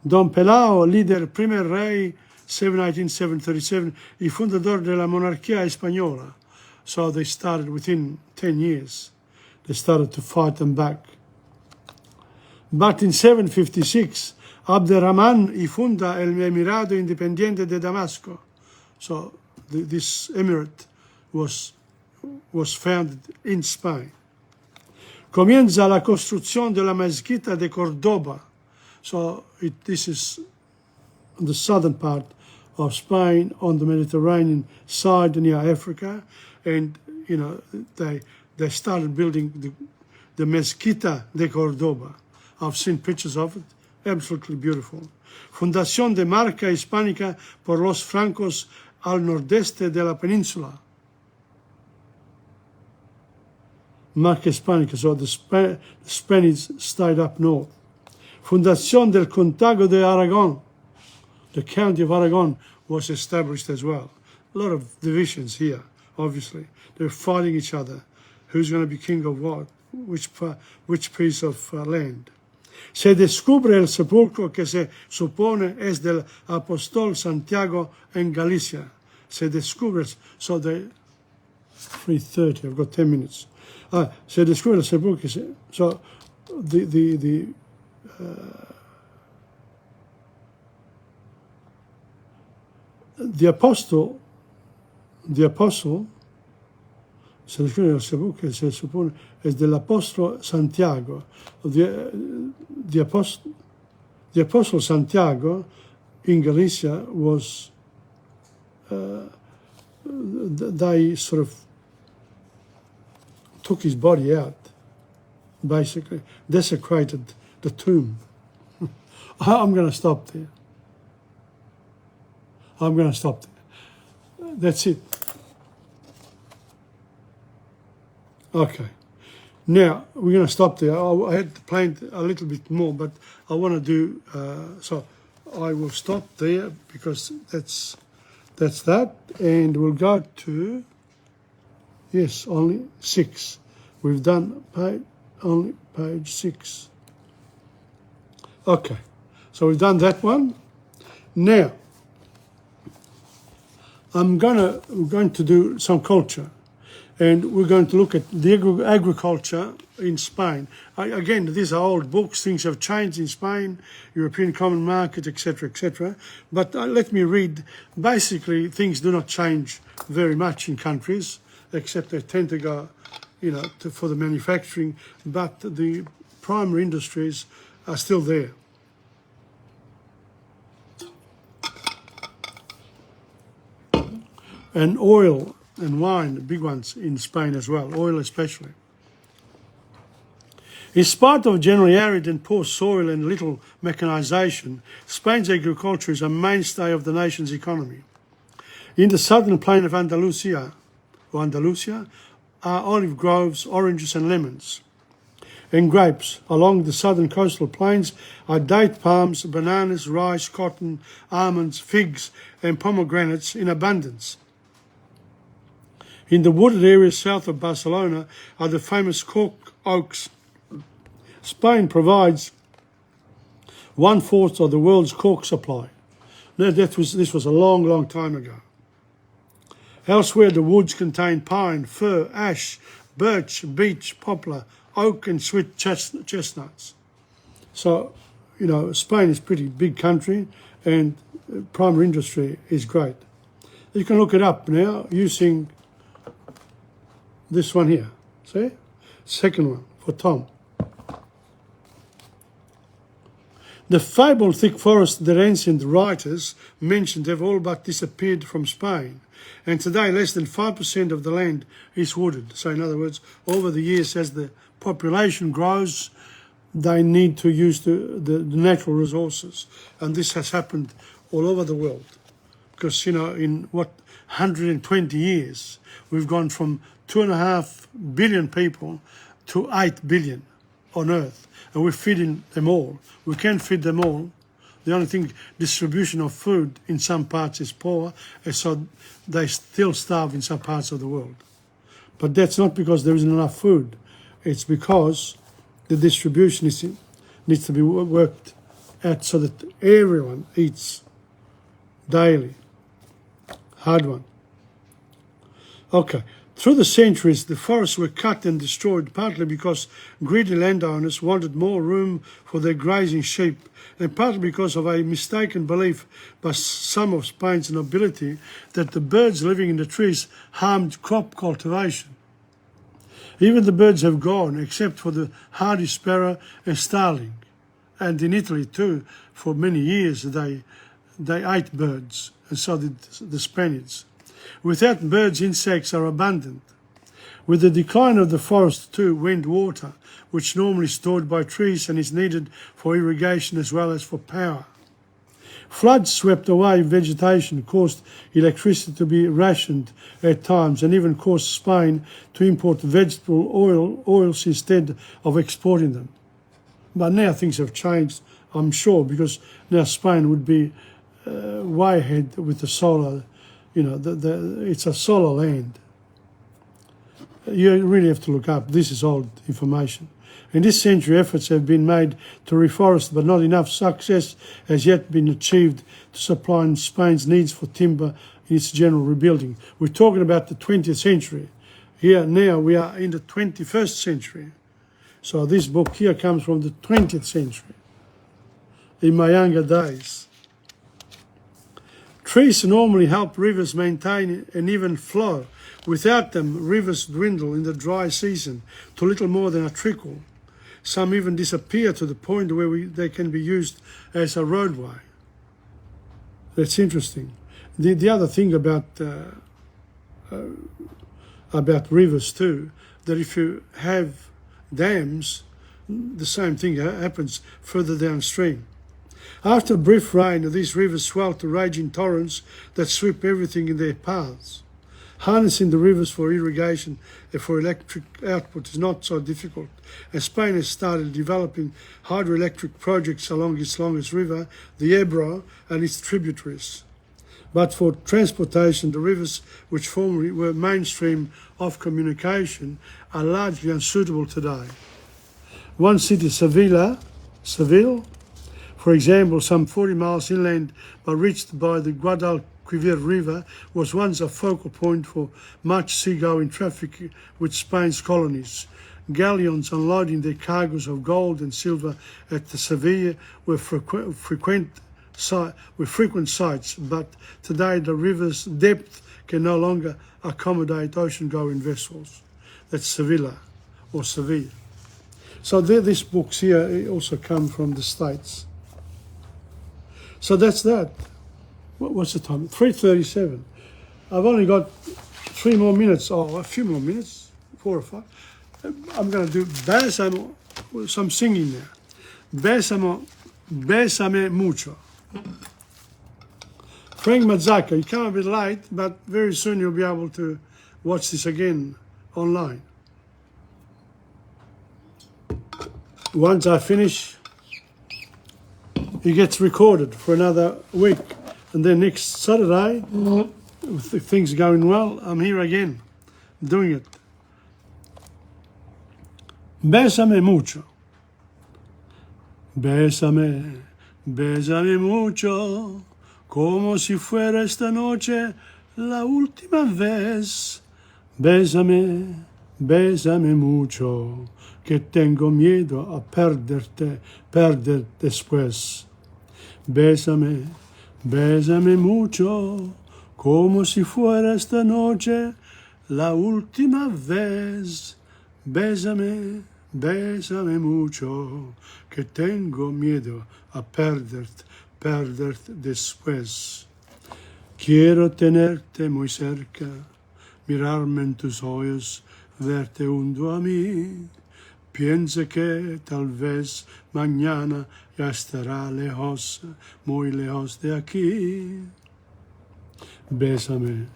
Don Pelao, líder, primer rey, 718-737, y fundador de la monarquía española. So they started within 10 years. They started to fight them back. But in 756, Abderrahman y funda el Emirado Independiente de Damasco. So this emirate was founded in Spain. Comienza la construcción de la mezquita de Córdoba. So this is the southern part of Spain, on the Mediterranean side near Africa, and you know they started building the mezquita de Córdoba. I've seen pictures of it, absolutely beautiful. Fundación de marca hispánica por los francos al nordeste de la península. Marca Hispánica, so the Spanish stayed up north. Fundación del Condado de Aragon, the county of Aragon was established as well. A lot of divisions here, obviously. They're fighting each other. Who's going to be king of what? Which piece of land? Se descubre el sepulcro que se supone es del apóstol Santiago en Galicia. Se descubre, so they 3:30. I've got 10 minutes. Se descubre el sepulcro. So the apostle, se descubre el sepulcro que se supone es del apóstol Santiago. The apostle Santiago in Galicia was, they sort of took his body out, basically, desecrated the tomb. I'm going to stop there. That's it. Okay. Now, we're going to stop there. I had planned a little bit more, but I want to do, so I will stop there because that's that. And we'll go to, yes, only 6. We've done only page 6. Okay, so we've done that one. Now, we're going to do some culture. And we're going to look at the agriculture in Spain. Again, these are old books. Things have changed in Spain, European Common Market, etc., etc. But let me read. Basically, things do not change very much in countries, except they tend to go, for the manufacturing. But the primary industries are still there. And oil and wine, the big ones in Spain as well, oil especially. In spite of generally arid and poor soil and little mechanisation, Spain's agriculture is a mainstay of the nation's economy. In the southern plain of Andalusia are olive groves, oranges and lemons. And grapes. Along the southern coastal plains are date palms, bananas, rice, cotton, almonds, figs and pomegranates in abundance. In the wooded areas south of Barcelona are the famous cork oaks. Spain provides 1/4 of the world's cork supply. This was a long, long time ago. Elsewhere, the woods contain pine, fir, ash, birch, beech, poplar, oak and sweet chestnuts. So, Spain is a pretty big country and primary industry is great. You can look it up now using this one here, see? Second one for Tom. The fabled thick forests that ancient writers mentioned have all but disappeared from Spain. And today less than 5% of the land is wooded. So in other words, over the years as the population grows, they need to use the natural resources. And this has happened all over the world. Because, in 120 years, we've gone from 2.5 billion people to 8 billion on Earth. And we're feeding them all. We can't feed them all. The only thing, distribution of food in some parts is poor, and so they still starve in some parts of the world. But that's not because there isn't enough food. It's because the distribution needs to be worked at so that everyone eats daily. Hard one. Okay. Through the centuries, the forests were cut and destroyed, partly because greedy landowners wanted more room for their grazing sheep, and partly because of a mistaken belief by some of Spain's nobility that the birds living in the trees harmed crop cultivation. Even the birds have gone, except for the hardy sparrow and starling. And in Italy too, for many years, they ate birds, and so did the Spaniards. Without birds, insects are abundant. With the decline of the forest too went water, which normally stored by trees and is needed for irrigation as well as for power. Floods swept away vegetation, caused electricity to be rationed at times, and even caused Spain to import vegetable oils instead of exporting them. But now things have changed, I'm sure, because now Spain would be way ahead with the solar. It's a solar land. You really have to look up. This is old information. In this century, efforts have been made to reforest, but not enough success has yet been achieved to supply Spain's needs for timber in its general rebuilding. We're talking about the 20th century. Here now we are in the 21st century. So this book here comes from the 20th century, in my younger days. Trees normally help rivers maintain an even flow. Without them, rivers dwindle in the dry season to little more than a trickle. Some even disappear to the point where they can be used as a roadway. That's interesting. The other thing about rivers too, that if you have dams, the same thing happens further downstream. After brief rain, these rivers swell to raging torrents that sweep everything in their paths. Harnessing the rivers for irrigation and for electric output is not so difficult, and Spain has started developing hydroelectric projects along its longest river, the Ebro, and its tributaries. But for transportation, the rivers which formerly were mainstream of communication are largely unsuitable today. One city, Seville, for example, some 40 miles inland but reached by the Guadalquivir River, was once a focal point for much seagoing traffic with Spain's colonies. Galleons unloading their cargoes of gold and silver at the Seville were frequent sights, but today the river's depth can no longer accommodate ocean-going vessels. That's Sevilla or Seville. So these books here also come from the States. So that's that. What's the time? 3:37. I've only got 3 more minutes, or a few more minutes, 4 or 5. I'm going to do Bésame, some singing there. Bésame mucho. Frank Mazzaka, you come a bit late, but very soon you'll be able to watch this again online. Once I finish, it gets recorded for another week. And then next Saturday, with things going well, I'm here again, doing it. Bésame mucho. Bésame, bésame mucho, como si fuera esta noche la última vez. Bésame, bésame mucho, que tengo miedo a perder después. Bésame, bésame mucho, como si fuera esta noche la última vez. Bésame, bésame mucho, que tengo miedo a perder después. Quiero tenerte muy cerca, mirarme en tus ojos, verte junto a mí. Piensa que tal vez mañana ya estará lejos, muy lejos de aquí. Bésame,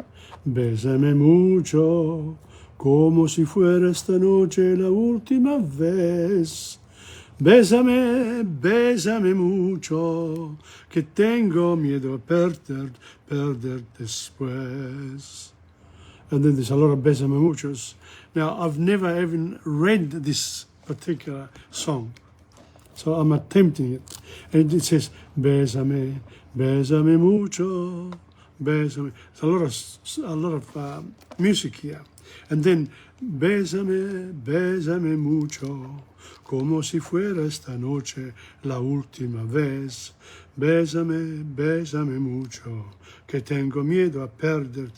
bésame mucho, como si fuera esta noche la última vez. Bésame, bésame mucho, que tengo miedo a perder después. And then there's a lot of bésame muchos. Now, I've never even read this particular song, so I'm attempting it. And it says, bésame, bésame mucho, bésame. There's a lot of music here. And then, bésame, bésame mucho, como si fuera esta noche la última vez. Bésame, bésame mucho, que tengo miedo a perder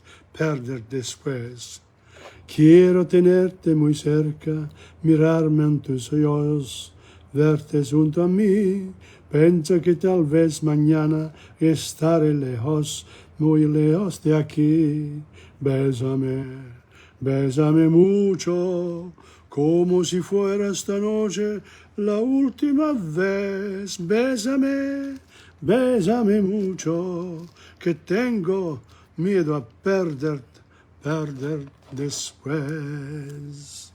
después. Quiero tenerte muy cerca, mirarme en tus ojos, verte junto a mí. Pienso que tal vez mañana estaré lejos, muy lejos de aquí. Bésame, bésame mucho, como si fuera esta noche la última vez. Bésame, bésame mucho, que tengo miedo a perder después.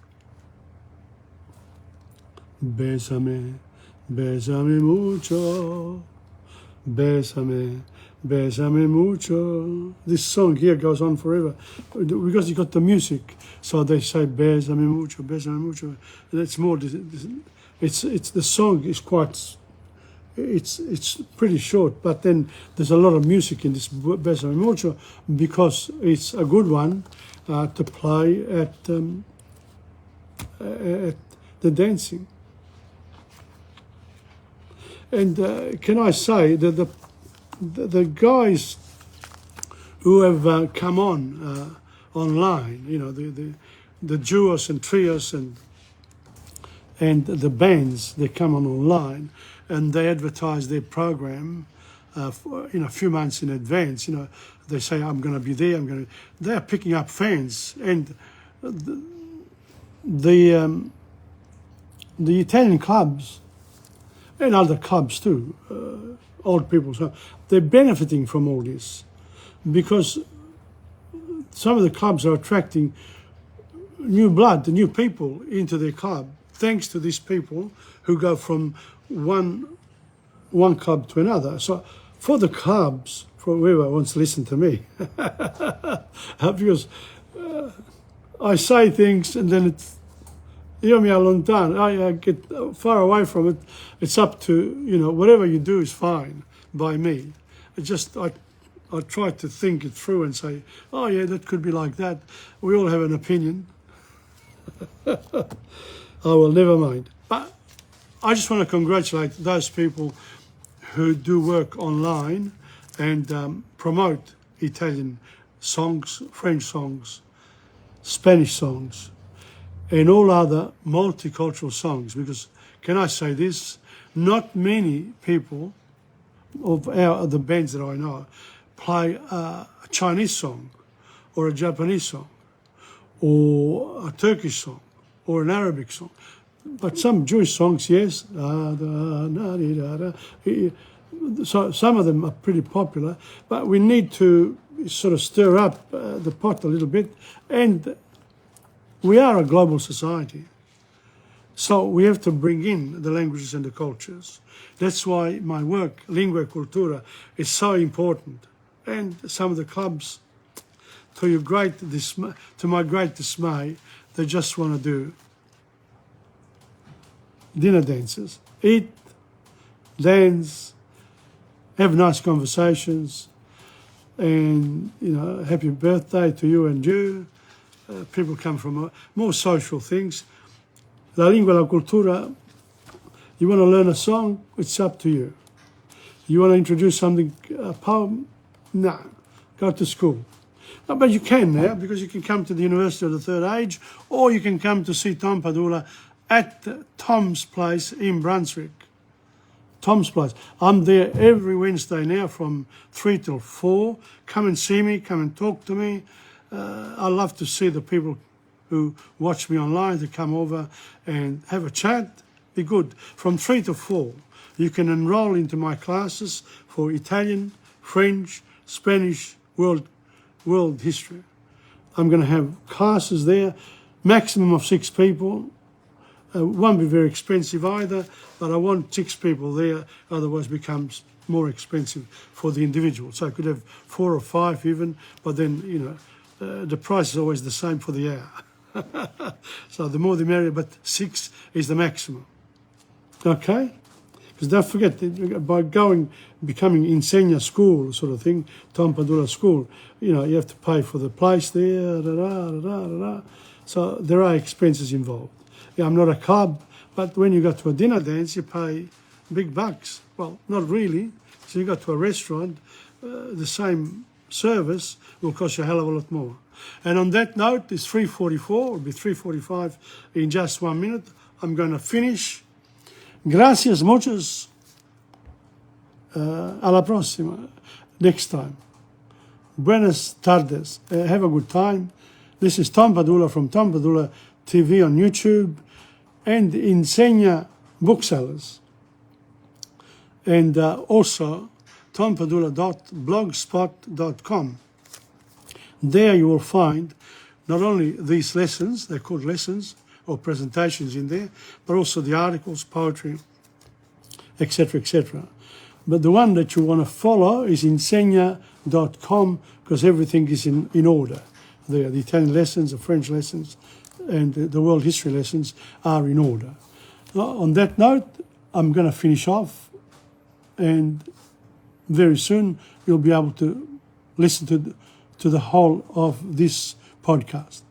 Bésame, bésame mucho, bésame, bésame mucho. This song here goes on forever because you got the music. So they say bésame mucho, bésame mucho. That's more. It's the song is quite. It's pretty short, but then there's a lot of music in this Bésame Mucho because it's a good one to play at the dancing. And can I say that the guys who have come on online, you know, the duos and trios and the bands, they come on online and they advertise their program for, you know, a few months in advance. You know, they say, I'm going to be there, they're picking up fans. And the Italian clubs and other clubs too, old people, so they're benefiting from all this because some of the clubs are attracting new blood, new people into their club, thanks to these people who go from one club to another. So for the clubs, for whoever wants to listen to me, because I say things and then it's, you know me a long time, I get far away from it. It's up to, you know, whatever you do is fine by me. It just, I try to think it through and say, oh yeah, that could be like that. We all have an opinion. Oh well, never mind. But I just want to congratulate those people who do work online and promote Italian songs, French songs, Spanish songs, and all other multicultural songs. Because, can I say this, not many people of the bands that I know play a Chinese song or a Japanese song or a Turkish song or an Arabic song. But some Jewish songs, yes. So some of them are pretty popular, but we need to sort of stir up the pot a little bit. And we are a global society. So we have to bring in the languages and the cultures. That's why my work, Lingua e Cultura, is so important. And some of the clubs, to my great dismay, they just want to do dinner dances, eat, dance, have nice conversations, and, you know, happy birthday to you and you. People come from more social things. La lingua, la cultura, you want to learn a song, it's up to you. You want to introduce something, a poem? No, go to school. No, but you can now, because you can come to the University of the Third Age, or you can come to see Tom Padula at Tom's place in Brunswick. Tom's place. I'm there every Wednesday now from 3 till 4. Come and see me, come and talk to me. I love to see the people who watch me online to come over and have a chat. Be good. From 3 to 4, you can enroll into my classes for Italian, French, Spanish, world history. I'm going to have classes there, maximum of 6 people. Won't be very expensive either, but I want 6 people there, otherwise it becomes more expensive for the individual. So I could have 4 or 5 even, but then, you know, the price is always the same for the hour. So the more the merrier, but 6 is the maximum. Okay? Because don't forget, by becoming Insegna school sort of thing, Tom Padula school, you know, you have to pay for the place there, so there are expenses involved. Yeah, I'm not a club, but when you go to a dinner dance, you pay big bucks. Well, not really. So you go to a restaurant, the same service will cost you a hell of a lot more. And on that note, it's 3:44, it'll be 3:45 in just 1 minute. I'm going to finish. Gracias muchos. Alla prossima. Next time. Buenas tardes. Have a good time. This is Tom Padula from TomPadulaTV on YouTube and Insegna Booksellers. And also TomPadulaTV.blogspot.com. There you will find not only these lessons, they're called lessons or presentations in there, but also the articles, poetry, etc., etc. But the one that you want to follow is insegna.com, because everything is in order. There, the Italian lessons, the French lessons, and the world history lessons are in order. On that note, I'm going to finish off, and very soon you'll be able to listen to the whole of this podcast.